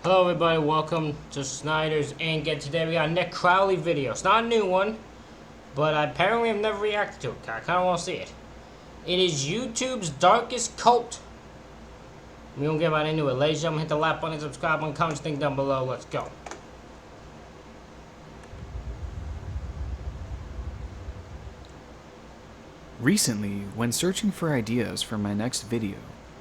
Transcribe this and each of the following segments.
Hello everybody, welcome to Snyder's Ink, and today we got a Nick Crowley video. It's not a new one, but apparently I've never reacted to it. I kind of want to see it. It is YouTube's darkest cult. We don't get right into it. Ladies and gentlemen, hit the like button, subscribe button, comment, thing down below. Let's go. Recently, when searching for ideas for my next video,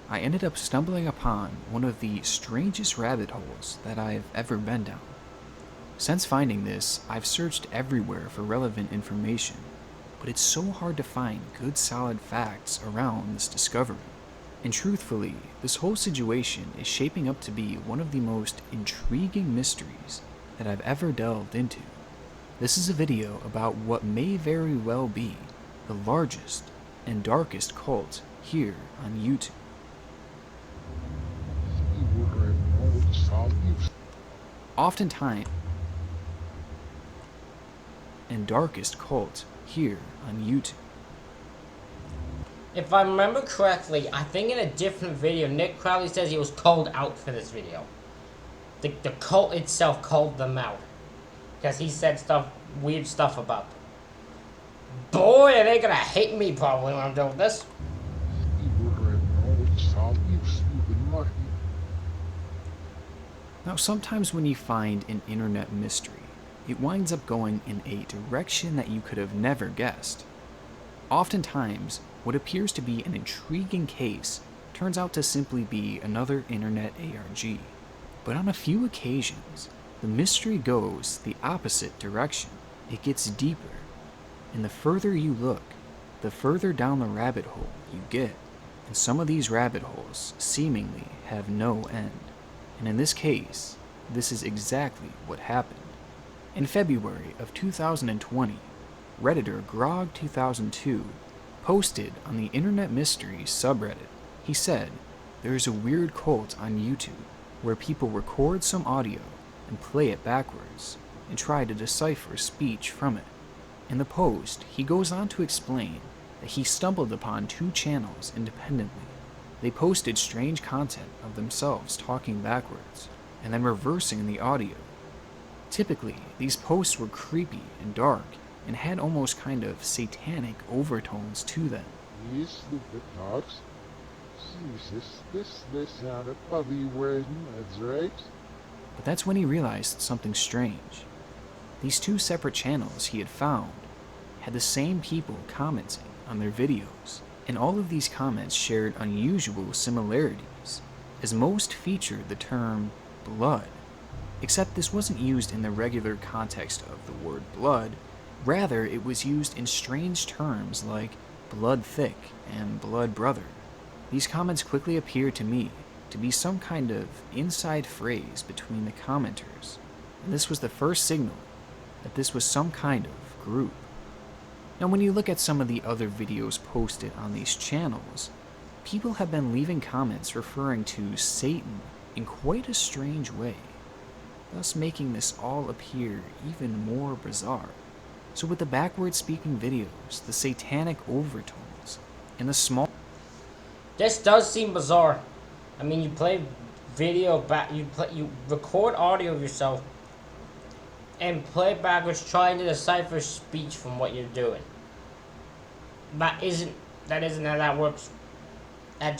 I ended up stumbling upon one of the strangest rabbit holes that I've ever been down. Since finding this, I've searched everywhere for relevant information, but it's so hard to find good solid facts around this discovery. And truthfully, this whole situation is shaping up to be one of the most intriguing mysteries that I've ever delved into. This is a video about what may very well be the largest and darkest cult here on YouTube. Oftentimes, and darkest cult here on YouTube. If I remember correctly, I think in a different video, Nick Crowley says he was called out for this video. The cult itself called them out. Because he said weird stuff about them. Boy, are they gonna hate me probably when I'm done with this. Now, sometimes when you find an internet mystery, it winds up going in a direction that you could have never guessed. Oftentimes, what appears to be an intriguing case turns out to simply be another internet ARG. But on a few occasions, the mystery goes the opposite direction. It gets deeper. And the further you look, the further down the rabbit hole you get. And some of these rabbit holes seemingly have no end. And in this case, this is exactly what happened. In February of 2020, Redditor Grog2002 posted on the Internet Mysteries subreddit. He said, "There's a weird cult on YouTube where people record some audio and play it backwards and try to decipher speech from it." In the post, he goes on to explain that he stumbled upon two channels independently. They posted strange content of themselves talking backwards and then reversing the audio. Typically, these posts were creepy and dark and had almost kind of satanic overtones to them. Yes, the dogs. Jesus, this out of puppy wedding, that's right. But that's when he realized something strange. These two separate channels he had found had the same people commenting on their videos, and all of these comments shared unusual similarities, as most featured the term blood, except this wasn't used in the regular context of the word blood. Rather, it was used in strange terms like blood thick and blood brother. These comments quickly appeared to me to be some kind of inside phrase between the commenters, and this was the first signal that this was some kind of group. Now, when you look at some of the other videos posted on these channels, people have been leaving comments referring to Satan in quite a strange way, thus making this all appear even more bizarre. So with the backward-speaking videos, the satanic overtones, and the small... This does seem bizarre. I mean, you play video back, you record audio of yourself and play backwards, trying to decipher speech from what you're doing. That isn't how that works. I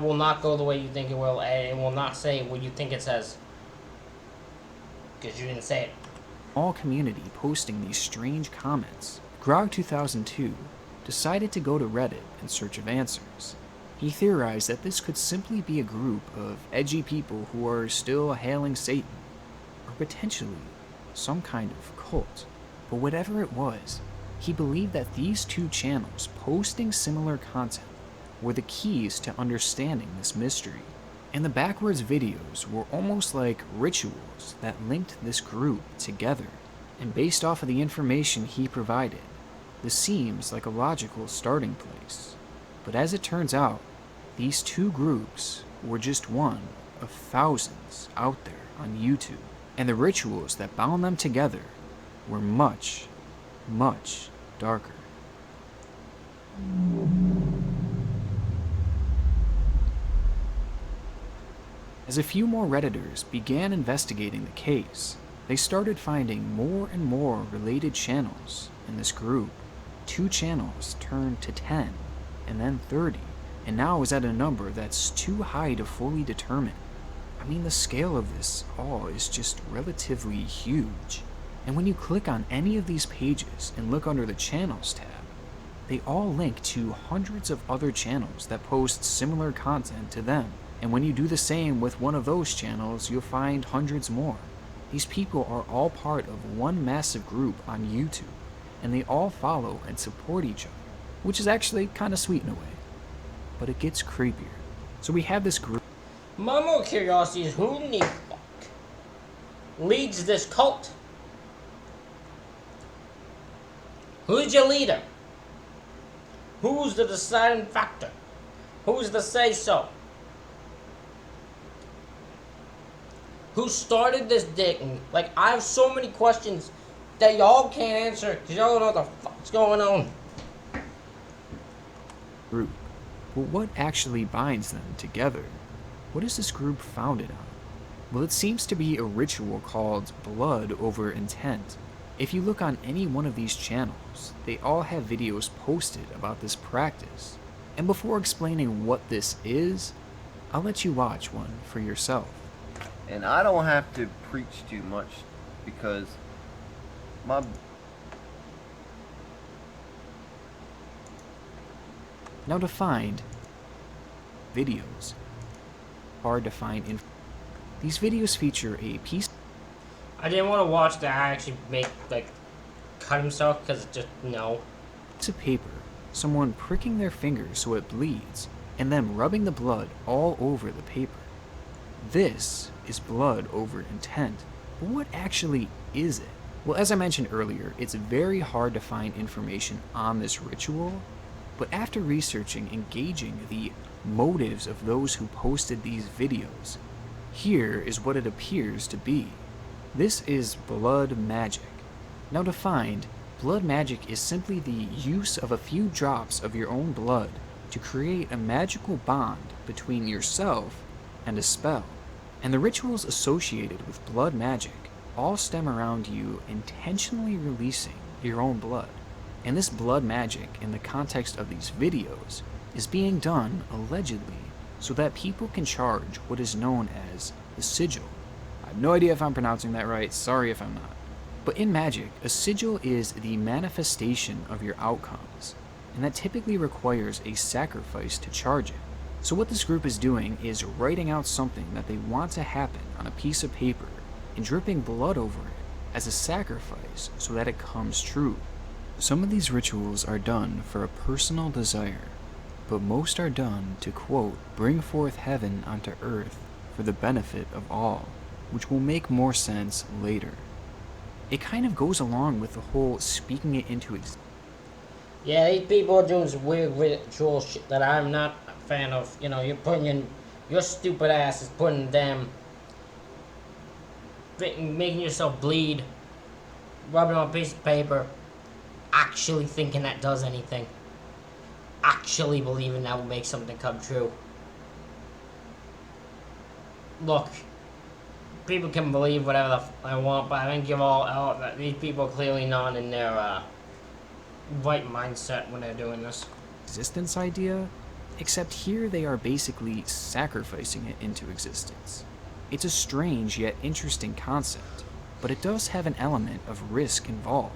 will not go the way you think it will, and it will not say what you think it says, because you didn't say it. All community posting these strange comments, Grog2002 decided to go to Reddit in search of answers. He theorized that this could simply be a group of edgy people who are still hailing Satan, or potentially some kind of cult. But whatever it was, he believed that these two channels posting similar content were the keys to understanding this mystery. And the backwards videos were almost like rituals that linked this group together. And based off of the information he provided, this seems like a logical starting place. But as it turns out, these two groups were just one of thousands out there on YouTube. And the rituals that bound them together were much, much darker. As a few more Redditors began investigating the case, they started finding more and more related channels in this group. 2 channels turned to 10, and then 30, and now is at a number that's too high to fully determine. I mean, the scale of this all is just relatively huge. And when you click on any of these pages and look under the Channels tab, they all link to hundreds of other channels that post similar content to them. And when you do the same with one of those channels, you'll find hundreds more. These people are all part of one massive group on YouTube, and they all follow and support each other, which is actually kind of sweet in a way. But it gets creepier. So we have this group. My more curiosity is who in the fuck leads this cult? Who's your leader? Who's the deciding factor? Who's the say-so? Who started this digging? Like, I have so many questions that y'all can't answer because y'all don't know what the fuck's going on. Group. But what actually binds them together? What is this group founded on? Well, it seems to be a ritual called blood over intent. If you look on any one of these channels, they all have videos posted about this practice. And before explaining what this is, I'll let you watch one for yourself. And I don't have to preach too much because my... Now to find videos. Hard to find info. These videos feature a piece. I didn't want to watch that actually cut himself because just no. Piece of paper, someone pricking their fingers so it bleeds, and them rubbing the blood all over the paper. This is blood over intent. But what actually is it? Well, as I mentioned earlier, it's very hard to find information on this ritual, but after researching and gauging the motives of those who posted these videos, here is what it appears to be. This is blood magic. Now to find, blood magic is simply the use of a few drops of your own blood to create a magical bond between yourself and a spell. And the rituals associated with blood magic all stem around you intentionally releasing your own blood. And this blood magic, in the context of these videos, is being done allegedly so that people can charge what is known as the sigil. I have no idea if I'm pronouncing that right, sorry if I'm not. But in magic, a sigil is the manifestation of your outcomes, and that typically requires a sacrifice to charge it. So what this group is doing is writing out something that they want to happen on a piece of paper and dripping blood over it as a sacrifice so that it comes true. Some of these rituals are done for a personal desire, but most are done to, quote, bring forth heaven onto earth for the benefit of all, which will make more sense later. It kind of goes along with the whole speaking it into existence. Yeah, these people are doing some weird ritual shit that I'm not a fan of. You know, you're putting your stupid ass is putting them, making yourself bleed, rubbing on a piece of paper, actually thinking that does anything, actually believing that will make something come true. Look, people can believe whatever they want, but I think these people are clearly not in their right mindset when they're doing this. Existence idea, except here they are basically sacrificing it into existence. It's a strange yet interesting concept, but it does have an element of risk involved.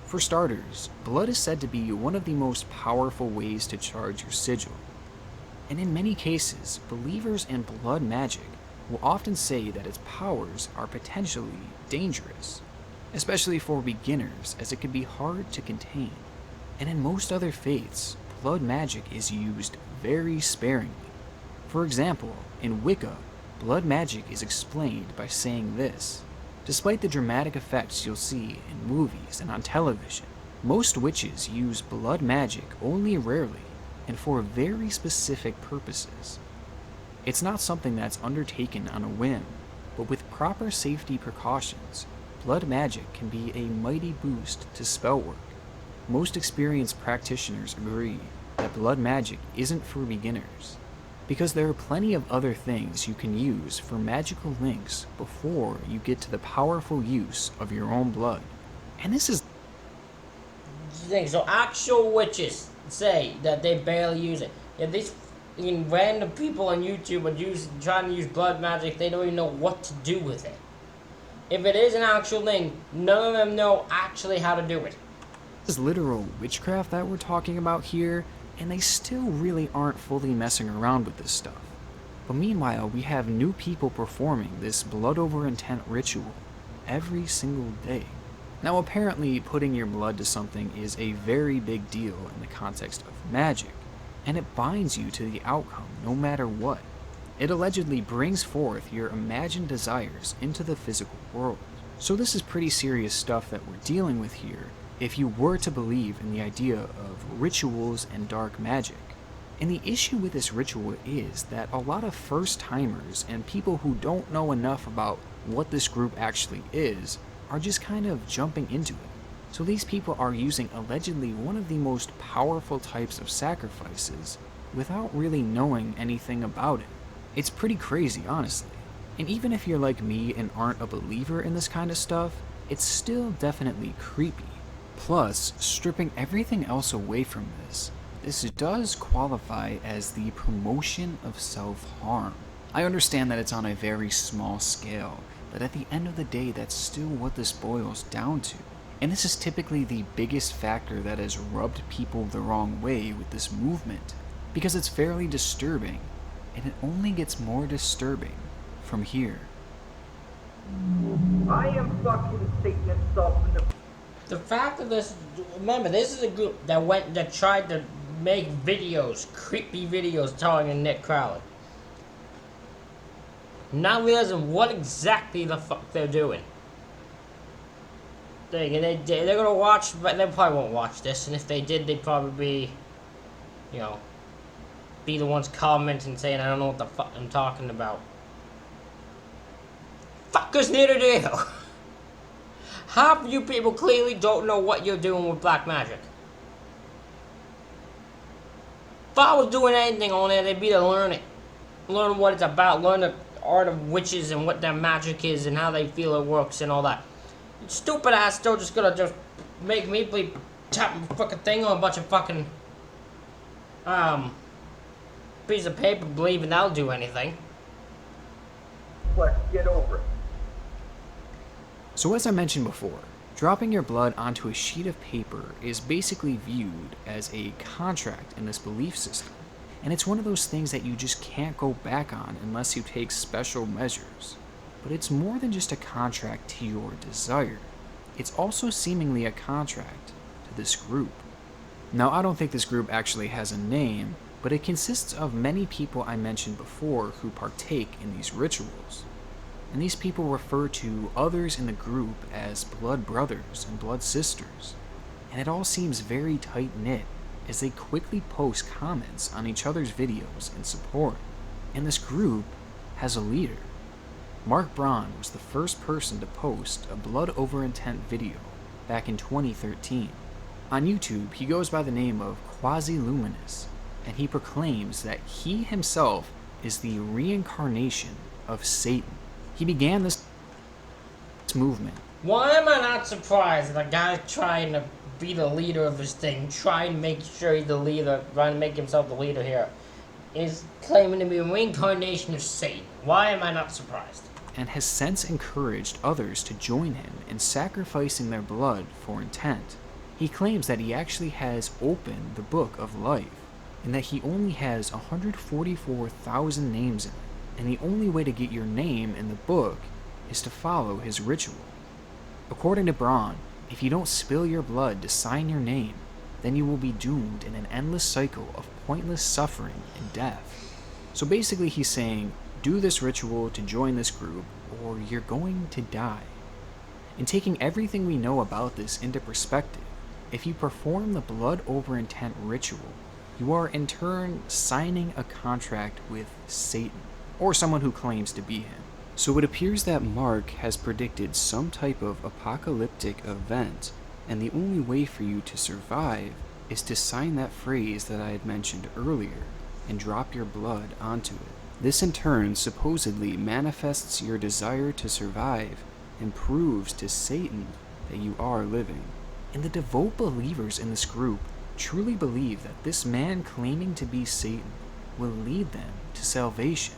For starters, blood is said to be one of the most powerful ways to charge your sigil. And in many cases, believers in blood magic will often say that its powers are potentially dangerous, especially for beginners, as it can be hard to contain. And in most other faiths, blood magic is used very sparingly. For example, in Wicca, blood magic is explained by saying this: despite the dramatic effects you'll see in movies and on television, most witches use blood magic only rarely and for very specific purposes. It's not something that's undertaken on a whim, but with proper safety precautions, blood magic can be a mighty boost to spell work. Most experienced practitioners agree that blood magic isn't for beginners. because there are plenty of other things you can use for magical links before you get to the powerful use of your own blood. And this is So actual witches say that they barely use it. If these random people on YouTube are trying to use blood magic, they don't even know what to do with it. If it is an actual thing, none of them know actually how to do it. This is literal witchcraft that we're talking about here, and they still really aren't fully messing around with this stuff. But meanwhile, we have new people performing this blood over intent ritual every single day. Now apparently putting your blood to something is a very big deal in the context of magic, and it binds you to the outcome no matter what. It allegedly brings forth your imagined desires into the physical world. So this is pretty serious stuff that we're dealing with here if you were to believe in the idea of rituals and dark magic. And the issue with this ritual is that a lot of first-timers and people who don't know enough about what this group actually is are just kind of jumping into it. So these people are using allegedly one of the most powerful types of sacrifices without really knowing anything about it. It's pretty crazy, honestly. And even if you're like me and aren't a believer in this kind of stuff, it's still definitely creepy. Plus, stripping everything else away from this does qualify as the promotion of self-harm. I understand that it's on a very small scale, but at the end of the day, that's still what this boils down to. And this is typically the biggest factor that has rubbed people the wrong way with this movement, because it's fairly disturbing, and it only gets more disturbing from here. I am fucking Satan himself in The fact of this, remember, this is a group that tried to make videos, creepy videos, telling Nick Crowley. Not realizing what exactly the fuck they're doing. They're gonna watch, but they probably won't watch this, and if they did, they'd probably be, be the ones commenting saying, I don't know what the fuck I'm talking about. Fuckers, neither do you. Half of you people clearly don't know what you're doing with black magic. If I was doing anything on there, they'd be to learn it. Learn what it's about, learn the art of witches and what their magic is and how they feel it works and all that. Stupid ass still just gonna make me believe, tap my fucking thing on a bunch of fucking piece of paper believing that'll do anything. flesh. Get over it. So as I mentioned before, dropping your blood onto a sheet of paper is basically viewed as a contract in this belief system, and it's one of those things that you just can't go back on unless you take special measures. But it's more than just a contract to your desire. It's also seemingly a contract to this group. Now, I don't think this group actually has a name, but it consists of many people I mentioned before who partake in these rituals. And these people refer to others in the group as blood brothers and blood sisters. And it all seems very tight-knit as they quickly post comments on each other's videos in support. And this group has a leader. Mark Braun was the first person to post a blood over intent video back in 2013. On YouTube, he goes by the name of Quasi-Luminous, and he proclaims that he himself is the reincarnation of Satan. He began this movement. Why am I not surprised that a guy trying to be the leader of this thing, trying to make sure he's the leader, trying to make himself the leader here, is claiming to be a reincarnation of Satan? Why am I not surprised? And has since encouraged others to join him in sacrificing their blood for intent. He claims that he actually has opened the book of life, and that he only has 144,000 names in it, and the only way to get your name in the book is to follow his ritual. According to Braun, if you don't spill your blood to sign your name, then you will be doomed in an endless cycle of pointless suffering and death. So basically he's saying, do this ritual to join this group, or you're going to die. In taking everything we know about this into perspective, if you perform the blood over intent ritual, you are in turn signing a contract with Satan, or someone who claims to be him. So it appears that Mark has predicted some type of apocalyptic event, and the only way for you to survive is to sign that phrase that I had mentioned earlier. and drop your blood onto it. This in turn supposedly manifests your desire to survive and proves to Satan that you are living. And the devout believers in this group truly believe that this man claiming to be Satan will lead them to salvation.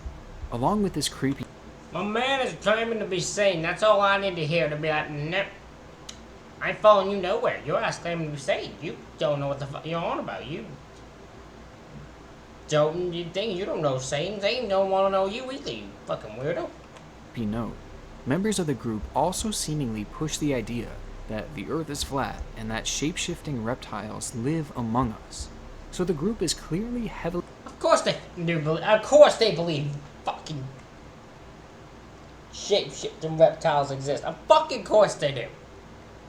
Along with this creepy... My man is claiming to be Satan. That's all I need to hear to be like, nope. I ain't following you nowhere. Your ass claiming to be Satan. You don't know what the fuck you're on about. You don't know Satan. Satan don't want to know you either, you fucking weirdo. Note, members of the group also seemingly push the idea that the earth is flat and that shape-shifting reptiles live among us. So the group is clearly heavily... Of course they do believe. Of course they believe fucking shape-shifting reptiles exist. Of fucking course they do.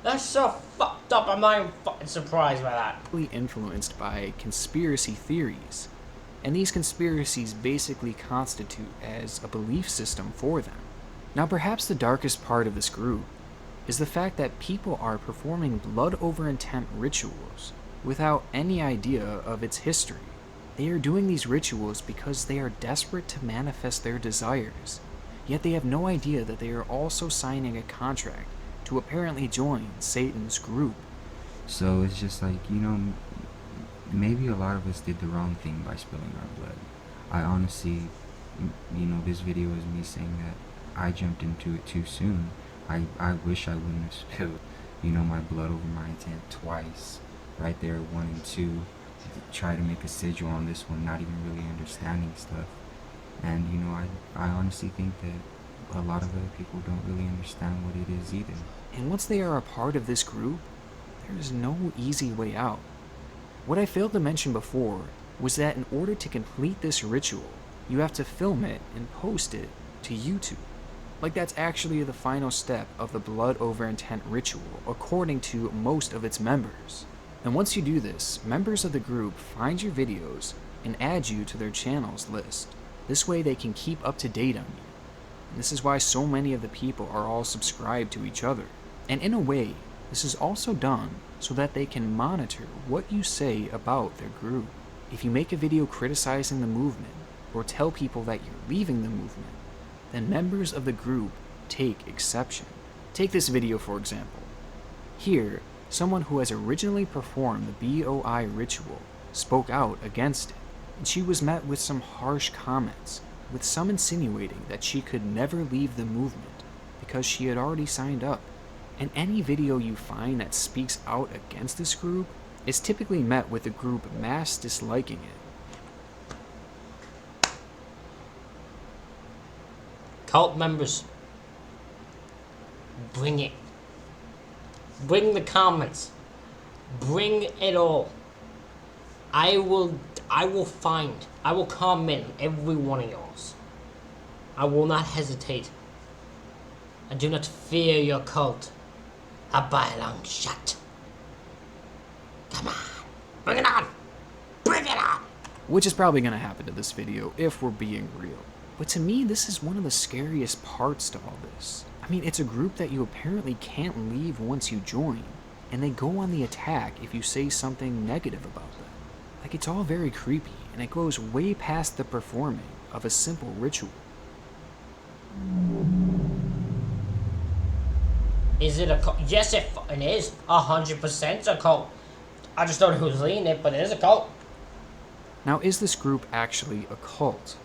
That's so fucked up. I'm not even fucking surprised by that. Influenced by conspiracy theories, and these conspiracies basically constitute as a belief system for them. Now, perhaps the darkest part of this group is the fact that people are performing blood over intent rituals without any idea of its history. They are doing these rituals because they are desperate to manifest their desires, yet they have no idea that they are also signing a contract to apparently join Satan's group. So it's just like, you know, maybe a lot of us did the wrong thing by spilling our blood. I honestly, you know, this video is me saying that I jumped into it too soon. I wish I wouldn't have spilled, you know, my blood over my intent twice. Right there, 1 and 2. Try to make a sigil on this one, not even really understanding stuff. And, you know, I honestly think that a lot of other people don't really understand what it is either. And once they are a part of this group, there is no easy way out. What I failed to mention before was that in order to complete this ritual, you have to film it and post it to YouTube. Like that's actually the final step of the blood over intent ritual, according to most of its members. And once you do this, members of the group find your videos and add you to their channels list. This way they can keep up to date on you. And this is why so many of the people are all subscribed to each other. And in a way, this is also done so that they can monitor what you say about their group. If you make a video criticizing the movement, or tell people that you're leaving the movement, then members of the group take exception. Take this video for example. Here, someone who has originally performed the BOI ritual spoke out against it, and she was met with some harsh comments, with some insinuating that she could never leave the movement because she had already signed up. And any video you find that speaks out against this group is typically met with the group mass disliking it. Cult members, bring it. Bring the comments. Bring it all. I will comment every one of yours. I will not hesitate. I do not fear your cult. I buy a long shot. Come on. Bring it on. Bring it on. Which is probably going to happen to this video if we're being real. But to me, this is one of the scariest parts to all this. I mean, it's a group that you apparently can't leave once you join, and they go on the attack if you say something negative about them. Like, it's all very creepy, and it goes way past the performing of a simple ritual. Is it a cult? Yes, it fucking is. 100% a cult. I just don't know who's leading it, but it is a cult. Now, is this group actually a cult?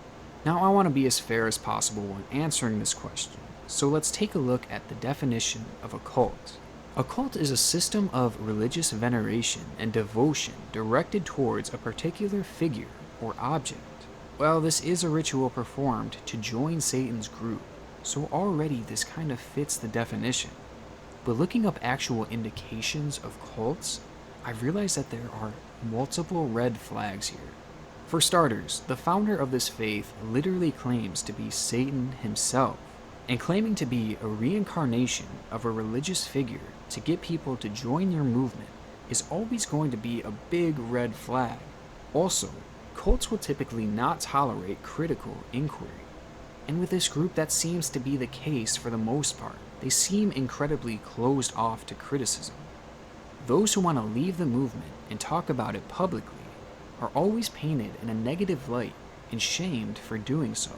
Now, I want to be as fair as possible when answering this question, so let's take a look at the definition of a cult. A cult is a system of religious veneration and devotion directed towards a particular figure or object. Well, this is a ritual performed to join Satan's group, so already this kind of fits the definition. But looking up actual indications of cults, I realized that there are multiple red flags here. For starters, the founder of this faith literally claims to be Satan himself, and claiming to be a reincarnation of a religious figure to get people to join your movement is always going to be a big red flag. Also, cults will typically not tolerate critical inquiry, and with this group that seems to be the case for the most part. They seem incredibly closed off to criticism. Those who want to leave the movement and talk about it publicly are always painted in a negative light and shamed for doing so.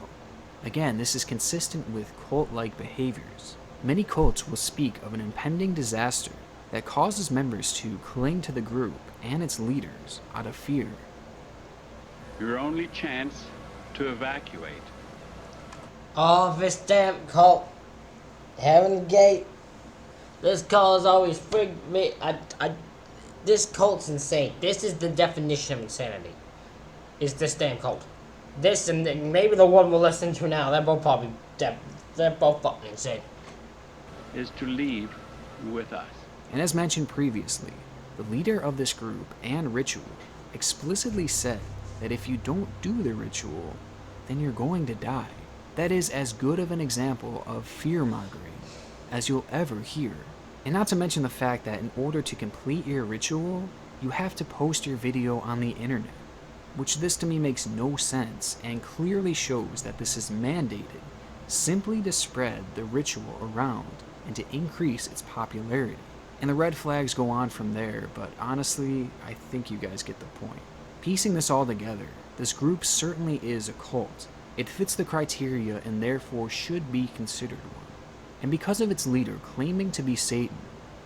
Again, this is consistent with cult-like behaviors. Many cults will speak of an impending disaster that causes members to cling to the group and its leaders out of fear. Your only chance to evacuate. Oh, this damn cult. Heaven Gate. This cult has always freaked me. This cult's insane. This is the definition of insanity. Is this damn cult. This and maybe the one we're listening to now, they're both probably, they're both fucking insane. Is to leave with us. And as mentioned previously, the leader of this group and ritual explicitly said that if you don't do the ritual, then you're going to die. That is as good of an example of fear-mongering as you'll ever hear. And not to mention the fact that in order to complete your ritual, you have to post your video on the internet, which this to me makes no sense and clearly shows that this is mandated simply to spread the ritual around and to increase its popularity. And the red flags go on from there, but honestly, I think you guys get the point. Piecing this all together, this group certainly is a cult. It fits the criteria and therefore should be considered one. And because of its leader claiming to be Satan,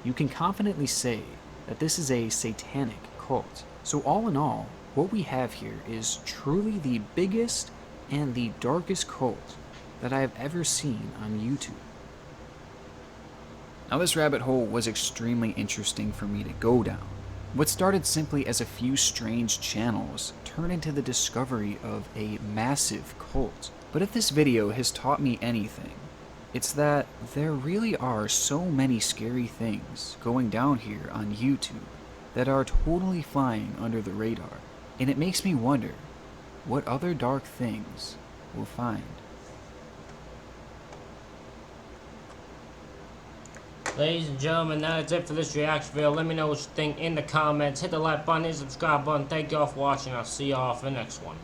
you can confidently say that this is a satanic cult. So all in all, what we have here is truly the biggest and the darkest cult that I have ever seen on YouTube. Now this rabbit hole was extremely interesting for me to go down. What started simply as a few strange channels turned into the discovery of a massive cult. But if this video has taught me anything, it's that there really are so many scary things going down here on YouTube that are totally flying under the radar. And it makes me wonder what other dark things we'll find. Ladies and gentlemen, that is it for this reaction video. Let me know what you think in the comments. Hit the like button, hit the subscribe button. Thank you all for watching. I'll see you all for the next one.